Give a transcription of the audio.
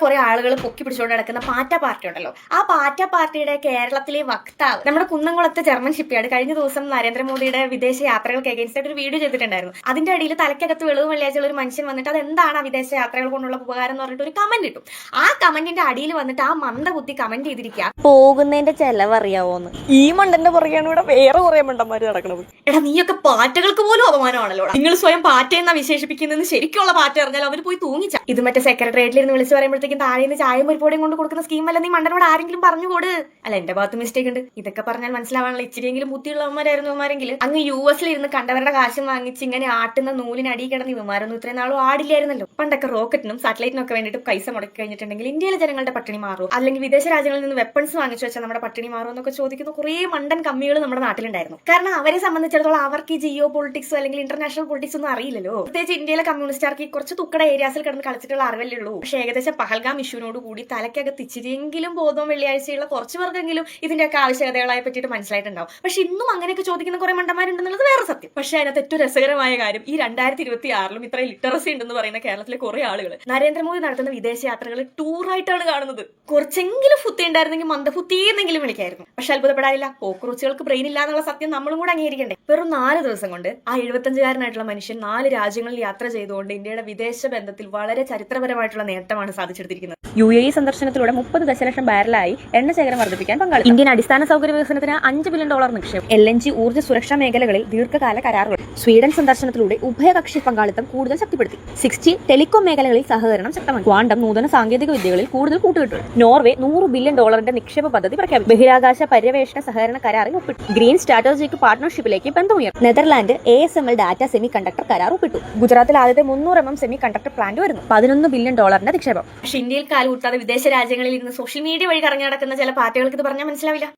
കുറെ ആളുകൾ പൊക്കി പിടിച്ചുകൊണ്ട് നടക്കുന്ന പാറ്റ പാർട്ടി ഉണ്ടല്ലോ, ആ പാറ്റ പാർട്ടിയുടെ കേരളത്തിലെ വക്താവ് നമ്മുടെ കുന്നംകുളത്തെ ജർമ്മൻ ഷിപ്പ്യാർഡ് കഴിഞ്ഞ ദിവസം നരേന്ദ്രമോദിയുടെ വിദേശ യാത്രകൾക്ക് അഗേൻസ്റ്റ് ആയിട്ട് ഒരു വീഡിയോ ചെയ്തിട്ടുണ്ടായിരുന്നു. അതിന്റെ അടിയിൽ തലക്കകത്ത് വെളിവും വെള്ളിയാഴ്ചയുള്ള ഒരു മനുഷ്യൻ വന്നിട്ട് അത് എന്താണ് ആ വിദേശ യാത്രകൾ കൊണ്ടുള്ള ഉപകാരം എന്ന് പറഞ്ഞിട്ട് ഒരു കമന്റ് ഇട്ടു. ആ കമന്റിന്റെ അടിയിൽ വന്നിട്ട് ആ മന്ദബുദ്ധി കമന്റ് ചെയ്തിരിക്കുക, പോകുന്നതിന്റെ ചെലവറിയാവോന്ന്. ഈ മണ്ടന്റെ പുറകെയാണ് ഇവിടെ വേറെ കുറെ മണ്ടന്മാര് നടക്കുന്നത്. എടാ നീയൊക്കെ പാറ്റകൾക്ക് പോലും അപമാനമാണല്ലോ. നിങ്ങൾ സ്വയം പാറ്റ എന്നാ വിശേഷിപ്പിക്കുന്നത്, ശരിക്കുള്ള പാറ്റ അറിഞ്ഞാൽ അവർ പോയി തൂങ്ങിച്ച. ഇത് മറ്റേ സെക്രട്ടേറിയറ്റിൽ ഇരുന്ന് വിളിച്ചു പറയുമ്പോഴത്തേക്കും താഴേന്ന് ചായയും പരിപ്പോടെയും കൊണ്ട് കൊടുക്കുന്ന സ്കീം അല്ല നീ മണ്ടനോട് ആരെങ്കിലും പറഞ്ഞുകൂട്. അല്ല എന്റെ ഭാഗത്ത് മിസ്റ്റേക്ക് ഉണ്ട്. ഇതൊക്കെ പറഞ്ഞാൽ മനസ്സിലാവാനുള്ള ഇച്ചിരിയെങ്കിലും ബുദ്ധിയുള്ളവന്മാരായിരുന്നു ഇവന്മാരെങ്കിൽ അങ്ങ് US ഇരുന്ന് കണ്ടവരുടെ കാശും വാങ്ങിച്ച് ഇങ്ങനെ ആട്ടുന്ന നൂലിനടി കിടന്ന് ഇവന്മാരൊന്നും ഇത്രയും നാളും ആടില്ലായിരുന്നല്ലോ. പണ്ടൊക്കെ റോക്കറ്റിനും സാറ്റലൈറ്റിനും ഒക്കെ വേണ്ടിയിട്ട് പൈസ മുടക്കി കഴിഞ്ഞിട്ടുണ്ടെങ്കിൽ ഇന്ത്യയിലെ ജനങ്ങളുടെ പട്ടിണി മാറും, അല്ലെങ്കിൽ വിദേശ രാജ്യങ്ങളിൽ നിന്ന് വെപ്പൺസ് വാങ്ങിച്ചു വെച്ചാൽ നമ്മുടെ പട്ടിണി മാറും എന്നൊക്കെ ചോദിക്കുന്ന കുറേ മണ്ടൻ കമ്മികൾ നമ്മുടെ നാട്ടിലുണ്ടായിരുന്നു. കാരണം അവരെ സംബന്ധിച്ചിടത്തോളം അവർക്ക് ഈ ജിയോ പൊളിറ്റിക്സോ അല്ലെങ്കിൽ ഇന്റർനാഷണൽ പൊളിറ്റിക്സ് ഒന്നും അറിയില്ലല്ലോ. പ്രത്യേകിച്ച് ഇന്ത്യയിലെ കമ്മ്യൂണിസ്റ്റുകാർക്ക് കുറച്ച് തുക്കട ഏരിയാസിൽ കിടന്ന് കളിച്ചിട്ടുള്ള അറിവല്ലേ ഉള്ളൂ. പക്ഷേ ഏകദേശം പഹൽഗാം ഇഷ്യൂനോട് കൂടി തലയ്ക്കകത്ത് ഇച്ചിരിയെങ്കിലും ബോധവും വെള്ളിയാഴ്ചയുള്ള കുറച്ച് പേർക്കെങ്കിലും ഇതിന്റെയൊക്കെ ആവശ്യകതകളെ പറ്റിയിട്ട് മനസ്സിലായിട്ടുണ്ടാവും. പക്ഷെ ഇന്നും അങ്ങനെയൊക്കെ ചോദിക്കുന്ന കുറെ മണ്ടന്മാരുണ്ടെന്നുള്ളത് വേറെ സത്യം. പക്ഷെ അതിനകത്ത് ഏറ്റവും രസകരമായ കാര്യം, ഈ 2026 ഇത്രയും ലിറ്ററസി ഉണ്ടെന്ന് പറയുന്ന കേരളത്തിലെ കുറെ ആളുകൾ നരേന്ദ്രമോദി നടത്തുന്ന വിദേശ യാത്രകൾ ടൂറായിട്ടാണ് കാണുന്നത്. കുറച്ചെങ്കിലും ഫുത്തി ഉണ്ടായിരുന്നെങ്കിൽ മന്ദഫുത്തി എന്നെങ്കിലും വിളിക്കായിരുന്നു. പക്ഷെ അത്ഭുതപ്പെടാനില്ല, പോക്കുറുച്ചികൾക്ക് ബ്രെയിൻ ഇല്ല എന്നുള്ള സത്യം നമ്മളും കൂടെ അംഗീകരിക്കണ്ടേ. വെറും 4 ദിവസം കൊണ്ട് ആ 75-കാരനായിട്ടുള്ള മനുഷ്യൻ 4 രാജ്യങ്ങളിൽ യാത്ര ചെയ്തുകൊണ്ട് ഇന്ത്യയുടെ വിദേശ ബന്ധത്തിൽ വളരെ ചരിത്രപരമായിട്ടുള്ള നേട്ടമാണ് സാധിച്ചെടുത്തിരിക്കുന്നത്. UAE സന്ദർശനത്തിലൂടെ 30 ദശലക്ഷം ബാരലായി എണ്ണ ശേഖരം വർദ്ധിപ്പിക്കാൻ പങ്കാളി. ഇന്ത്യൻ അടിസ്ഥാന സൗകര്യ വികസനത്തിന് $5 ബില്യൺ നിക്ഷേപം. LNG ഊർജ്ജ സുരക്ഷാ മേഖലകളിൽ ദീർഘകാല കരാറുകൾ. സ്വീഡൻ സന്ദർശനത്തിലൂടെ ഉഭയകക്ഷി പങ്കാളിത്തം കൂടുതൽ ശക്തിപ്പെടുത്തി. 16 ടെലികോം മേഖലകളിൽ സഹകരണം ശക്തമാക്കി. ക്വാണ്ടം നൂതന സാങ്കേതിക വിദ്യകളിൽ കൂടുതൽ കൂട്ടുകെട്ടു. നോർവേ $100 ബില്യൺ നിക്ഷേപ പദ്ധതി പ്രഖ്യാപിച്ചു. ബഹിരാകാശ പര്യവേഷണ സഹകരണ കരാറിൽ ഒപ്പിട്ടു. ഗ്രീൻ സ്ട്രാറ്റജിക് പാർട്ണർഷിപ്പിലേക്ക് ബന്ധമുയർത്തി. Netherland ASML data semiconductor കരാർ ഒപ്പിട്ടു. ഗുജറാത്തിൽ ആദ്യത്തെ 300 mm സെമി കണ്ടക്ടർ പ്ലാന്റ് വരുന്നു. $11 ബില്യൺ നിക്ഷേപം. പക്ഷെ ഇന്ത്യയിൽ കാലുകൂട്ടാതെ വിദേശ രാജ്യങ്ങളിൽ ഇരുന്ന് സോഷ്യൽ മീഡിയ വഴി കറങ്ങി നടക്കുന്ന ചില പാർട്ടികൾക്ക് ഇത് പറഞ്ഞാൽ മനസ്സിലാവില്ല.